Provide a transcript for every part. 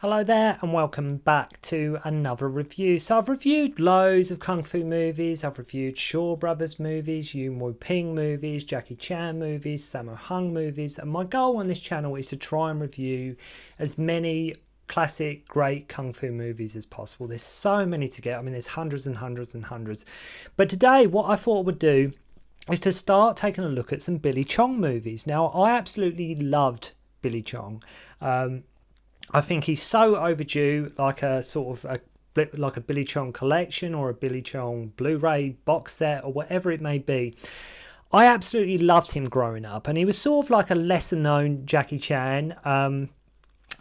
Hello there and welcome back to another review. So I've reviewed loads of Kung Fu movies. I've reviewed Shaw Brothers movies, Yuen Siu-tien movies, Jackie Chan movies, Sammo Hung movies. And my goal on this channel is to try and review as many classic great Kung Fu movies as possible. There's so many to get. I mean, there's hundreds and hundreds and hundreds. But today what I thought I would do is to start taking a look at some Billy Chong movies. Now, I absolutely loved Billy Chong. I think he's so overdue, like a Billy Chong collection or a Billy Chong Blu-ray box set or whatever it may be. I absolutely loved him growing up, and he was sort of like a lesser known Jackie Chan.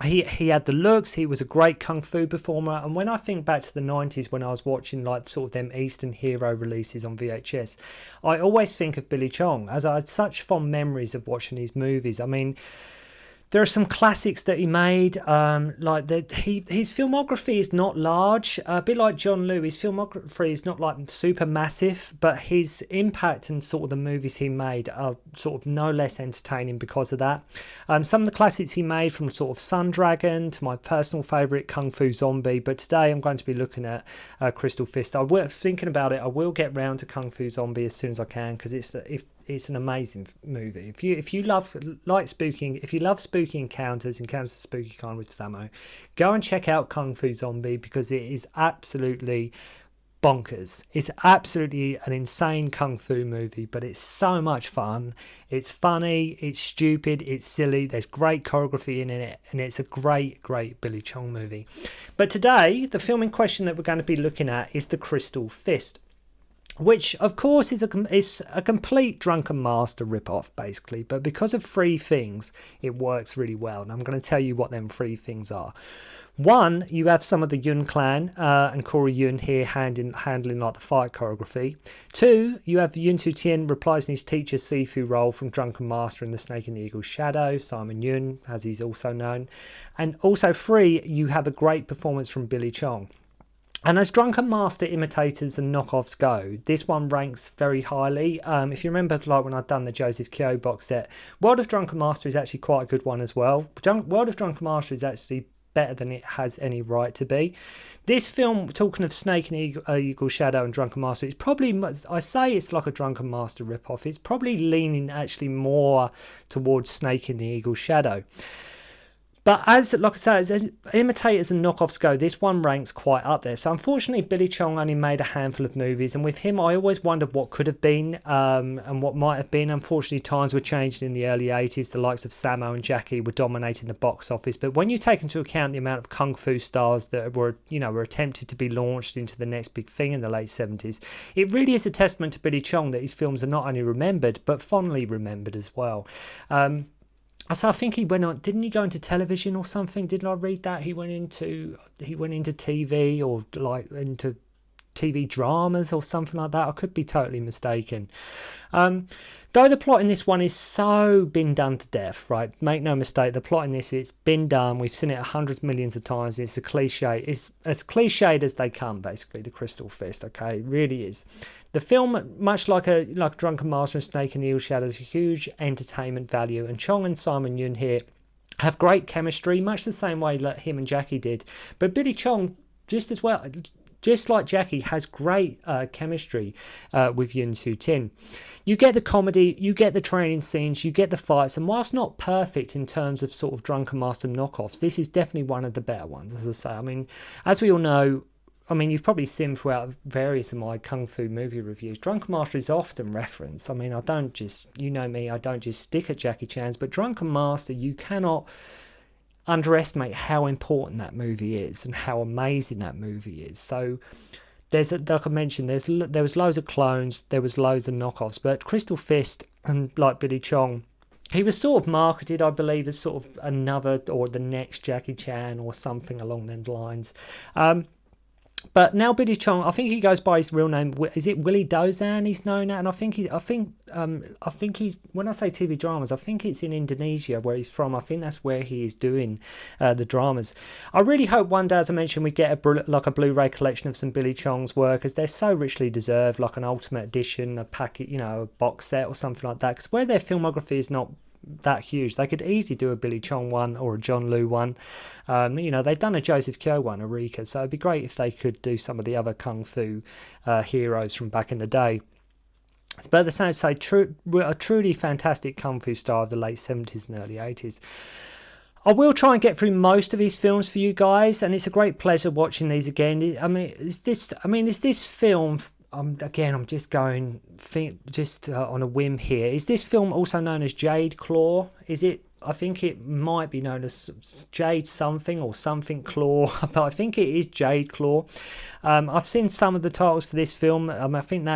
He had the looks, he was a great Kung Fu performer, and when I think back to the 90s when I was watching like sort of them Eastern hero releases on VHS, I always think of Billy Chong, as I had such fond memories of watching his movies. I mean, there are some classics that he made, his filmography is not large, a bit like John Liu. His filmography is not like super massive, but his impact and sort of the movies he made are sort of no less entertaining because of that. Some of the classics he made, from sort of Sun Dragon to my personal favourite Kung Fu Zombie, but today I'm going to be looking at Crystal Fist. I was thinking about it, I will get round to Kung Fu Zombie as soon as I can, because it's an amazing movie. If you love spooky encounters of spooky kind with Sammo, go and check out Kung Fu Zombie, because it is absolutely bonkers. It's absolutely an insane Kung Fu movie, but it's so much fun. It's funny, it's stupid, it's silly, there's great choreography in it, and it's a great Billy Chong movie. But today, the film in question that we're going to be looking at is The Crystal Fist, which of course is a complete Drunken Master rip-off basically, but because of three things it works really well, and I'm going to tell you what them three things are. One, you have some of the Yun clan and Corey Yun here handling like the fight choreography. Two, you have Yuen Siu-tien reprising his teacher Sifu role from Drunken Master in The Snake and the Eagle's Shadow, Simon Yun as he's also known. And also three, you have a great performance from Billy Chong. And as Drunken Master imitators and knockoffs go, this one ranks very highly. If you remember, like when I'd done the Joseph Kyo box set, World of Drunken Master is actually quite a good one as well. World of Drunken Master is actually better than it has any right to be. This film, talking of Snake and Eagle Shadow and Drunken Master, it's probably, I say it's like a Drunken Master ripoff, it's probably leaning actually more towards Snake and the Eagle Shadow. But as imitators and knockoffs go, this one ranks quite up there. So unfortunately, Billy Chong only made a handful of movies, and with him, I always wondered what could have been and what might have been. Unfortunately, times were changing in the early 80s. The likes of Sammo and Jackie were dominating the box office. But when you take into account the amount of Kung Fu stars that were attempted to be launched into the next big thing in the late 70s, it really is a testament to Billy Chong that his films are not only remembered, but fondly remembered as well. So I think he went on. Didn't he go into television or something? Didn't I read that he went into TV or like into TV dramas or something like that? I could be totally mistaken. Though the plot in this one is so been done to death, right? Make no mistake, the plot in this, it's been done. We've seen it hundreds, millions of times. It's a cliche. It's as cliched as they come, basically, The Crystal Fist, okay? It really is. The film, much like Drunken Master and Snake and the Eagle Shadow, has a huge entertainment value, and Chong and Simon Yun here have great chemistry, much the same way that him and Jackie did. But Billy Chong, just as well, just like Jackie, has great chemistry with Yuen Siu-tien. You get the comedy, you get the training scenes, you get the fights, and whilst not perfect in terms of sort of Drunken Master knockoffs, this is definitely one of the better ones, as I say. I mean, as we all know, you've probably seen throughout various of my Kung Fu movie reviews, Drunken Master is often referenced. I mean, I don't just, you know me, I don't just stick at Jackie Chan's, but Drunken Master, you cannot underestimate how important that movie is and how amazing that movie is. So like I mentioned, there was loads of clones, there was loads of knockoffs, but Crystal Fist, and like Billy Chong, he was sort of marketed, I believe, as sort of another or the next Jackie Chan or something along those lines. But now Billy Chong, I think he goes by his real name. Is it Willie Dozan? He's known at, and I think he's. When I say TV dramas, I think it's in Indonesia where he's from. I think that's where he is doing the dramas. I really hope one day, as I mentioned, we get a Blu-ray collection of some Billy Chong's work, as they're so richly deserved, like an ultimate edition, a packet, a box set or something like that. Because where their filmography is not that huge. They could easily do a Billy Chong one or a John Liu one. They've done a Joseph Kyo one, Eureka, so it'd be great if they could do some of the other kung fu heroes from back in the day. But the sound say a truly fantastic kung fu star of the late 70s and early 80s. I will try and get through most of his films for you guys, and it's a great pleasure watching these again. I mean, is this film? Again, I'm just going on a whim here. Is this film also known as Jade Claw? Is it? I think it might be known as Jade something or something Claw, but I think it is Jade Claw. I've seen some of the titles for this film. I think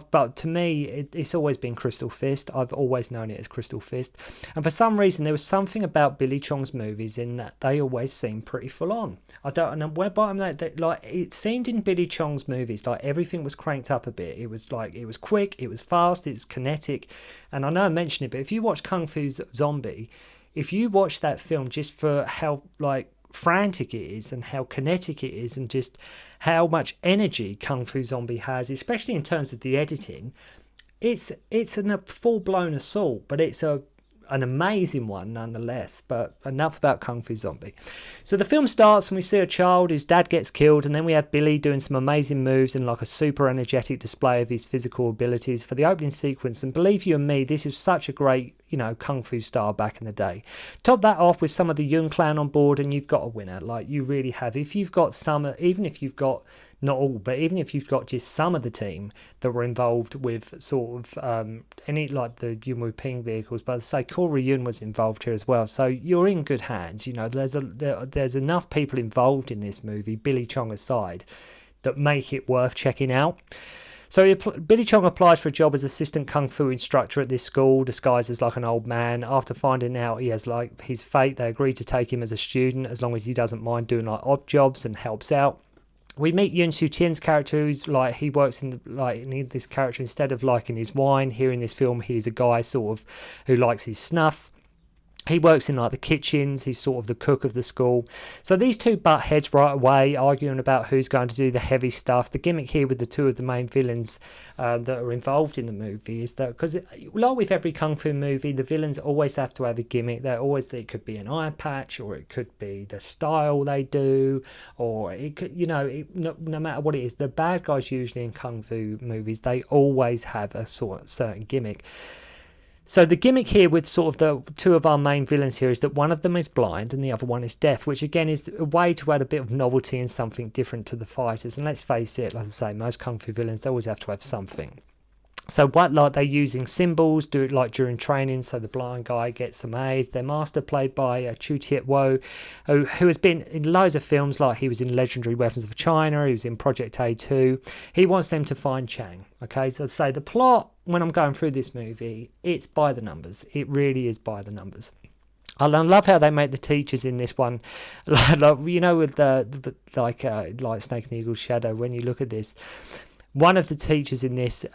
but to me, it's always been Crystal Fist. I've always known it as Crystal Fist. And for some reason, there was something about Billy Chong's movies in that they always seem pretty full on. I don't know where, but it seemed in Billy Chong's movies like everything was cranked up a bit. It was quick, it was fast, it's kinetic. And I know I mentioned it, but if you watch Kung Fu Zombie, if you watch that film just for how frantic it is and how kinetic it is and just how much energy Kung Fu Zombie has, especially in terms of the editing, it's a full-blown assault, but it's an amazing one nonetheless. But enough about Kung Fu Zombie. So the film starts and we see a child whose dad gets killed, and then we have Billy doing some amazing moves and a super energetic display of his physical abilities for the opening sequence. And believe you and me, this is such a great Kung Fu star back in the day. Top that off with some of the Yuen Clan on board and you've got a winner. You really have. If you've got even if you've got not all, but even if you've got just some of the team that were involved with sort of any the Yuen Wu Ping vehicles, but as I say, Corey Yuen was involved here as well. So you're in good hands. There's enough people involved in this movie, Billy Chong aside, that make it worth checking out. So Billy Chong applies for a job as assistant kung fu instructor at this school, disguised as an old man. After finding out he has his fate, they agree to take him as a student as long as he doesn't mind doing odd jobs and helps out. We meet Yuen Siu-tien's character, who's he works in this character, instead of liking his wine. Here in this film, he's a guy sort of who likes his snuff. He works in the kitchens. He's sort of the cook of the school. So these two butt heads right away, arguing about who's going to do the heavy stuff. The gimmick here with the two of the main villains that are involved in the movie is that, because like with every kung fu movie, the villains always have to have a gimmick. It could be an eye patch, or it could be the style they do, or it could, no matter what it is, the bad guys usually in kung fu movies, they always have a certain gimmick. So the gimmick here with sort of the two of our main villains here is that one of them is blind and the other one is deaf, which again is a way to add a bit of novelty and something different to the fighters. And let's face it, like I say, most kung fu villains, they always have to have something. So they're using symbols, do it during training, so the blind guy gets some aid. Their master, played by Tiet-wo, who has been in loads of films, he was in Legendary Weapons of China, he was in Project A2. He wants them to find Chang. Okay, so say the plot, when I'm going through this movie, it's by the numbers. It really is by the numbers. I love how they make the teachers in this one, with the Snake and Eagle's shadow. When you look at this, one of the teachers in this,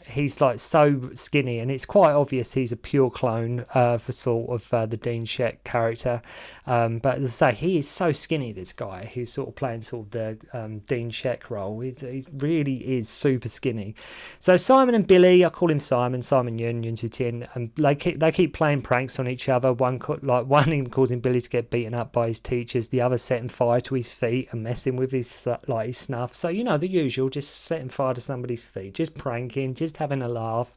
he's so skinny, and it's quite obvious he's a pure clone for sort of the Dean Sheck character. But as I say, he is so skinny, this guy who's sort of playing sort of the Dean Sheck role. He really is super skinny. So Simon and Billy, I call him Simon Yuen Siu-tien, and they keep playing pranks on each other. One even causing Billy to get beaten up by his teachers, the other setting fire to his feet and messing with his snuff. So the usual, just setting fire to somebody's feet, just pranking, just having a laugh.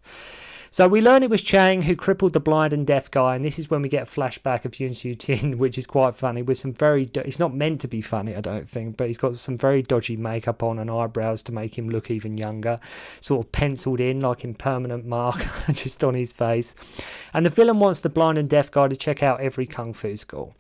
So we learn it was Chang who crippled the blind and deaf guy, and this is when we get a flashback of Yuen Siu-tien, which is quite funny, with some very it's not meant to be funny, I don't think, but he's got some very dodgy makeup on and eyebrows to make him look even younger, sort of penciled in in permanent mark just on his face. And the villain wants the blind and deaf guy to check out every kung fu school.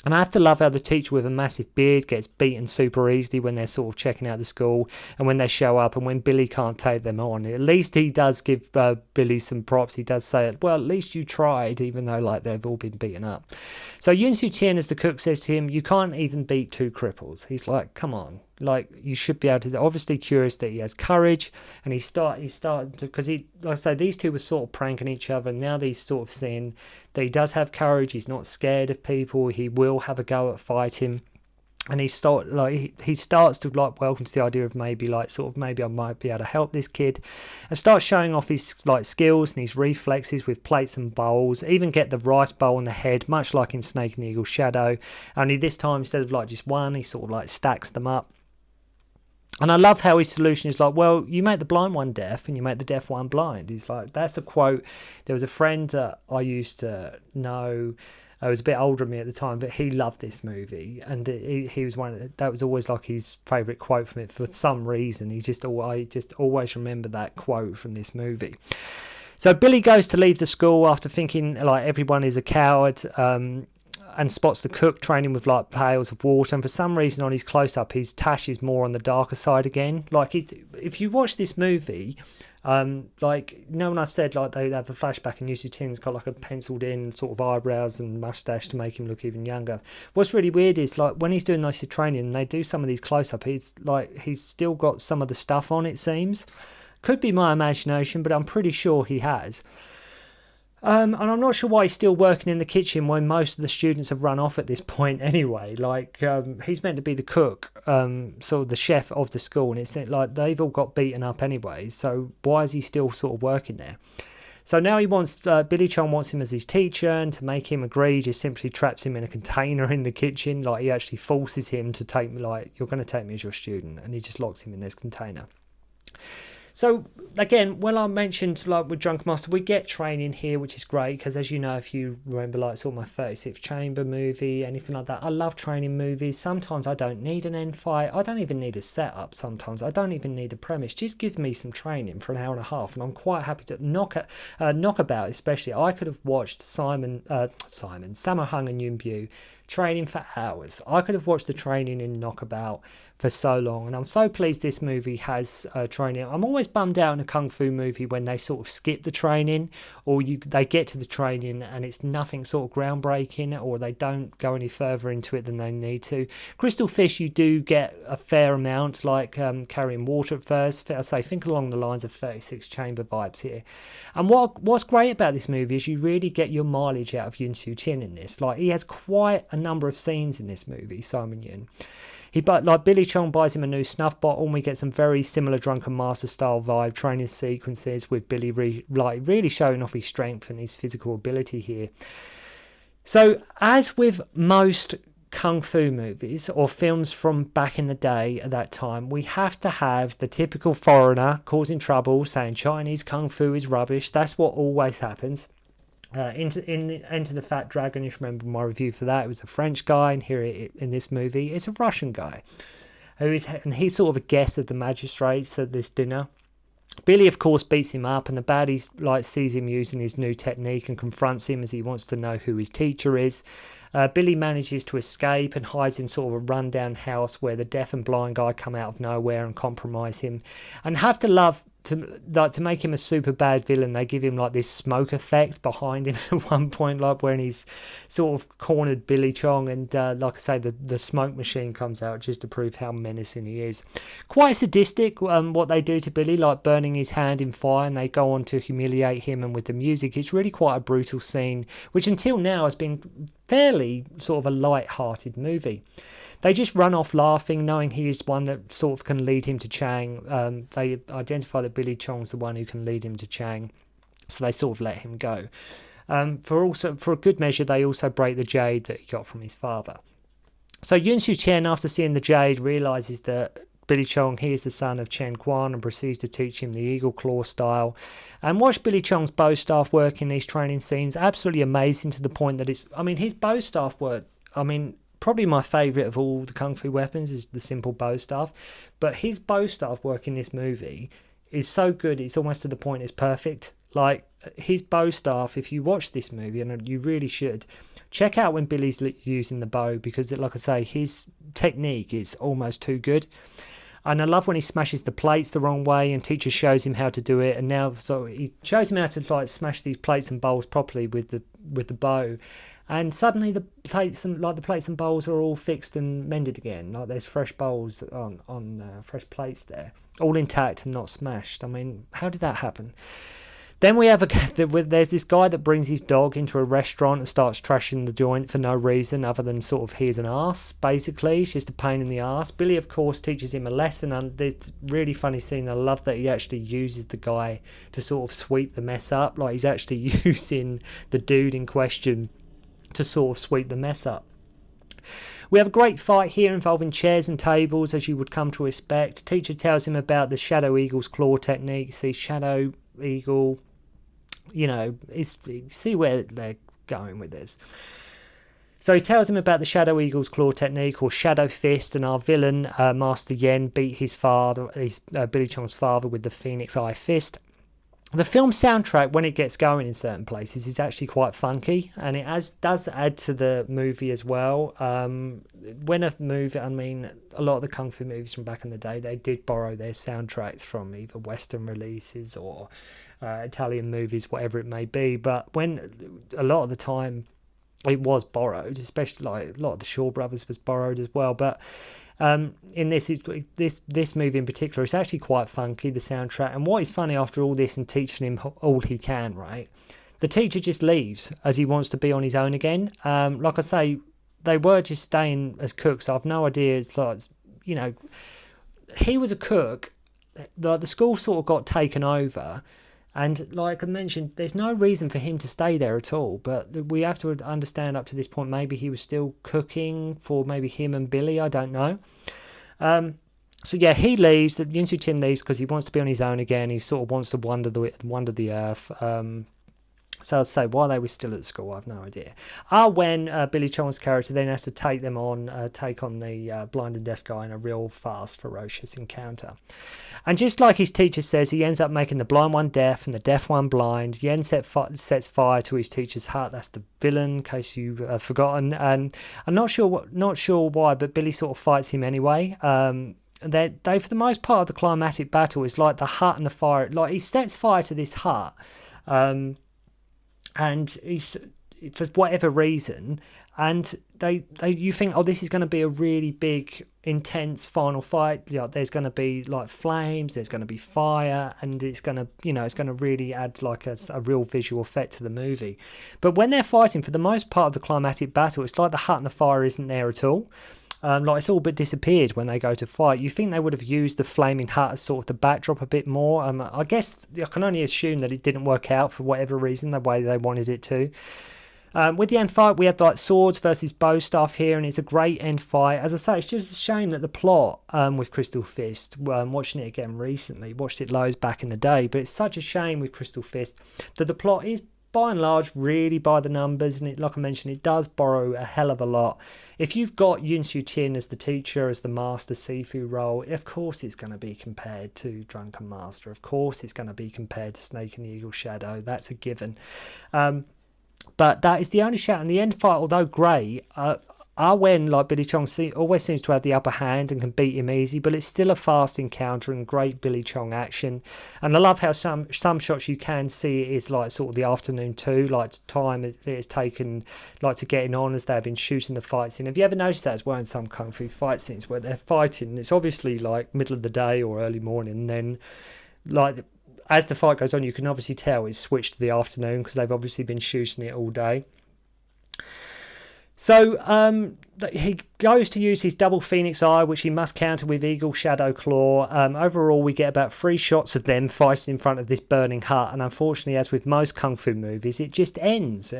And I have to love how the teacher with a massive beard gets beaten super easily when they're sort of checking out the school, and when they show up, and when Billy can't take them on. At least he does give Billy some props. He does say, well, at least you tried, even though they've all been beaten up. So Yuen Siu-tien, as the cook, says to him, you can't even beat two cripples. He's like, come on. You should be able to. Obviously curious that he has courage, and he's starting to, because like I say, these two were sort of pranking each other, and now he's sort of seeing that he does have courage. He's not scared of people. He will have a go at fighting. and he starts to like welcome to the idea of maybe I might be able to help this kid, and starts showing off his like skills and his reflexes with plates and bowls, even get the rice bowl on the head, much like in Snake and the Eagle's Shadow, only this time instead of like just one, he sort of like stacks them up. And I love how his solution is like, well, you make the blind one deaf and you make the deaf one blind. He's like, that's a quote. There was a friend that I used to know, was a bit older than me at the time, but he loved this movie, and he was that was always like his favourite quote from it for some reason. I just always remember that quote from this movie. So Billy goes to leave the school after thinking like everyone is a coward, and spots the cook training with like pails of water, and for some reason on his close-up his tash is more on the darker side again. Like if you watch this movie, like when I said like they have a flashback and Yuen Siu-tien's got like a penciled in sort of eyebrows and mustache to make him look even younger. What's really weird is like when he's doing this training and they do some of these close-up, he's still got some of the stuff on, it seems. Could be my imagination, but I'm pretty sure he has. And I'm not sure why he's still working in the kitchen when most of the students have run off at this point anyway. Like, he's meant to be the cook, sort of the chef of the school, and it's like they've all got beaten up anyway, so why is he still sort of working there? So now he wants, Billy Chong wants him as his teacher, and to make him agree, he just simply traps him in a container in the kitchen. Like, he actually forces him to take me, like, you're going to take me as your student, and he just locks him in this container. So again, I mentioned like with Drunken Master, we get training here, which is great because, as you know, if you remember, like sort of my 36th Chamber movie, anything like that, I love training movies. Sometimes I don't need an end fight. I don't even need a setup. Sometimes I don't even need a premise. Just give me some training for an hour and a half, and I'm quite happy to Knockabout. Especially, I could have watched Sammo Hung and Yuen Biao training for hours. I could have watched the training in Knockabout for so long, and I'm so pleased this movie has training. I'm always bummed out in a kung fu movie when they sort of skip the training, or they get to the training and it's nothing sort of groundbreaking, or they don't go any further into it than they need to. Crystal Fish, you do get a fair amount, like carrying water at first. I say, think along the lines of 36 Chamber vibes here. And what's great about this movie is you really get your mileage out of Yuen Siu-tien in this. Like, he has quite a number of scenes in this movie, Simon Yuen. Billy Chong buys him a new snuff bottle, and we get some very similar Drunken Master style vibe training sequences with Billy really showing off his strength and his physical ability here. So, as with most kung fu movies or films from back in the day at that time, we have to have the typical foreigner causing trouble, saying Chinese kung fu is rubbish. That's what always happens. Enter the Fat Dragon, if you remember my review for that, it was a French guy, and here in this movie it's a Russian guy and he's sort of a guest of the magistrates at this dinner. Billy of course beats him up, and the baddie like sees him using his new technique and confronts him as he wants to know who his teacher is. Billy manages to escape and hides in sort of a rundown house where the deaf and blind guy come out of nowhere and compromise him. And have to love to make him a super bad villain, they give him like this smoke effect behind him at one point, like when he's sort of cornered Billy Chong, and like I say, the smoke machine comes out just to prove how menacing he is. Quite sadistic what they do to Billy, like burning his hand in fire, and they go on to humiliate him. And with the music, it's really quite a brutal scene, which until now has been fairly sort of a light-hearted movie. They just run off laughing, knowing he is one that sort of can lead him to Chang. They identify that Billy Chong's the one who can lead him to Chang, so they sort of let him go. For a good measure, they also break the jade that he got from his father. So Yuen Siu-tien, after seeing the jade, realises that Billy Chong, he is the son of Chen Quan, and proceeds to teach him the eagle claw style. And watch Billy Chong's bow staff work in these training scenes. Absolutely amazing, to the point that his bow staff work, probably my favourite of all the kung fu weapons is the simple bow staff. But his bow staff work in this movie is so good, it's almost to the point it's perfect. Like, his bow staff, if you watch this movie, and you really should, check out when Billy's using the bow, because like I say, his technique is almost too good. And I love when he smashes the plates the wrong way, and teacher shows him how to do it. And now, so he shows him how to like smash these plates and bowls properly with the bow. And suddenly the plates and bowls are all fixed and mended again. Like, there's fresh bowls on fresh plates there, all intact and not smashed. I mean, how did that happen? Then we have there's this guy that brings his dog into a restaurant and starts trashing the joint for no reason other than sort of he's an arse, basically. It's just a pain in the arse. Billy, of course, teaches him a lesson, and there's really funny scene. I love that he actually uses the guy to sort of sweep the mess up. Like, he's actually using the dude in question to sort of sweep the mess up. We have a great fight here involving chairs and tables, as you would come to expect. Teacher tells him about the Shadow Eagle's claw technique. See, Shadow Eagle, you know, see where they're going with this. So he tells him about the Shadow Eagle's claw technique, or Shadow Fist, and our villain, Master Yen, beat his father, Billy Chong's father, with the Phoenix Eye Fist. The film soundtrack, when it gets going in certain places, is actually quite funky, and it does add to the movie as well. When a movie, I mean, a lot of the kung fu movies from back in the day, they did borrow their soundtracks from either Western releases or Italian movies, whatever it may be. But when a lot of the time it was borrowed, especially like a lot of the Shaw Brothers was borrowed as well. But in this movie in particular, it's actually quite funky, the soundtrack. And what is funny, after all this and teaching him all he can, right, the teacher just leaves as he wants to be on his own again. Like I say, they were just staying as cooks. I've no idea. It's like, you know, he was a cook. The school sort of got taken over, and like I mentioned, there's no reason for him to stay there at all. But we have to understand, up to this point, maybe he was still cooking for maybe him and Billy. I don't know. So yeah, he leaves. Yuen Siu-tien leaves because he wants to be on his own again. He sort of wants to wander the earth. So I'd say while they were still at school, I've no idea. When Billy Chong's character then has to take on the blind and deaf guy in a real fast, ferocious encounter. And just like his teacher says, he ends up making the blind one deaf and the deaf one blind. Yen sets fire to his teacher's hut. That's the villain, in case you've forgotten. I'm not sure why, but Billy sort of fights him anyway. They for the most part of the climatic battle is like the hut and the fire. Like, he sets fire to this hut. And he's, for whatever reason, and you think, oh, this is going to be a really big, intense final fight. Like, there's going to be like flames, there's going to be fire, and it's going to, it's going to really add like a real visual effect to the movie. But when they're fighting, for the most part of the climatic battle, it's like the hut and the fire isn't there at all. Like, it's all but disappeared when they go to fight. You think they would have used the flaming hut as sort of the backdrop a bit more. I guess I can only assume that it didn't work out for whatever reason, the way they wanted it to. With the end fight, we had like swords versus bow stuff here, and it's a great end fight. As I say, it's just a shame that the plot with Crystal Fist, watching it again recently, watched it loads back in the day, but it's such a shame with Crystal Fist that the plot is by and large really by the numbers, and it, like I mentioned, it does borrow a hell of a lot. If you've got Yuen Siu-tien as the teacher, as the master Sifu role, of course it's going to be compared to Drunken Master. Of course it's going to be compared to Snake and the Eagle Shadow. That's a given. But that is the only shout. And the end fight, although great, when like Billy Chong always seems to have the upper hand and can beat him easy, but it's still a fast encounter and great Billy Chong action. And I love how some shots you can see it is like sort of the afternoon too, like time it's taken like to getting on as they've been shooting the fight scene. Have you ever noticed that as well in some kung fu fight scenes where they're fighting? It's obviously like middle of the day or early morning, and then like as the fight goes on, you can obviously tell it's switched to the afternoon because they've obviously been shooting it all day. So he goes to use his double Phoenix Eye, which he must counter with Eagle Shadow Claw. Overall, we get about 3 shots of them fighting in front of this burning hut. And unfortunately, as with most Kung Fu movies, it just ends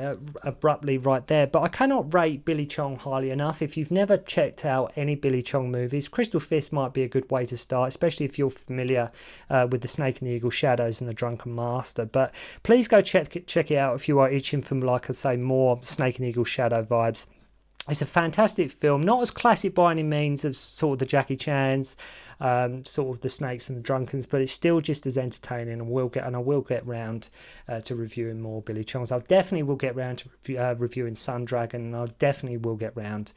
abruptly right there. But I cannot rate Billy Chong highly enough. If you've never checked out any Billy Chong movies, Crystal Fist might be a good way to start, especially if you're familiar with the Snake and the Eagle Shadows and the Drunken Master. But please go check it out if you are itching for, like I say, more Snake and Eagle Shadow vibes. It's a fantastic film, not as classic by any means as sort of the Jackie Chans, sort of the Snakes and the Drunkens, but it's still just as entertaining, and I will get round to reviewing more Billy Chongs. I definitely will get round to reviewing Sun Dragon, and I definitely will get round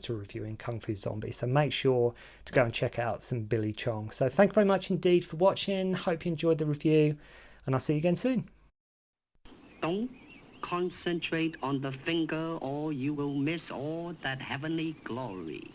to reviewing Kung Fu Zombie. So make sure to go and check out some Billy Chong. So thank you very much indeed for watching. Hope you enjoyed the review, and I'll see you again soon. Don't concentrate on the finger or you will miss all that heavenly glory.